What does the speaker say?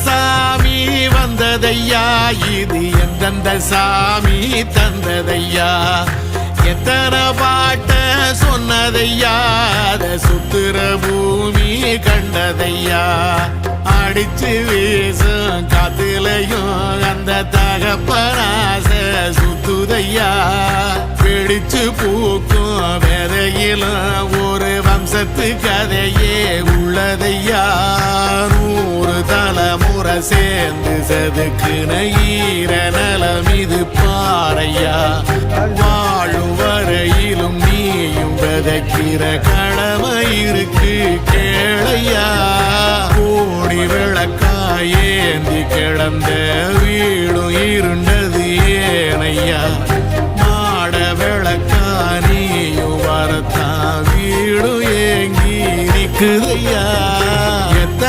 சாமி வந்ததையா, இது எந்தெந்த சாமி தந்ததையா, எத்தனை பாட்ட சொன்னதையா, அத சுத்துற பூமி கண்டதையா, அடிச்சு வீசும் காத்துலையும் அந்த தகப்பனாச சுத்துதையா, பிடிச்சு பூக்கும் விதையிலும் ஒரு வம்சத்து கதையே உள்ளதையா, 100 தலைமுறை சேர்ந்து செதுக்குன ஈர நலம் இது பாறையா, வாழும் வரையிலும் நீயும் விதைக்கிற கடமை இருக்கு கேளையா,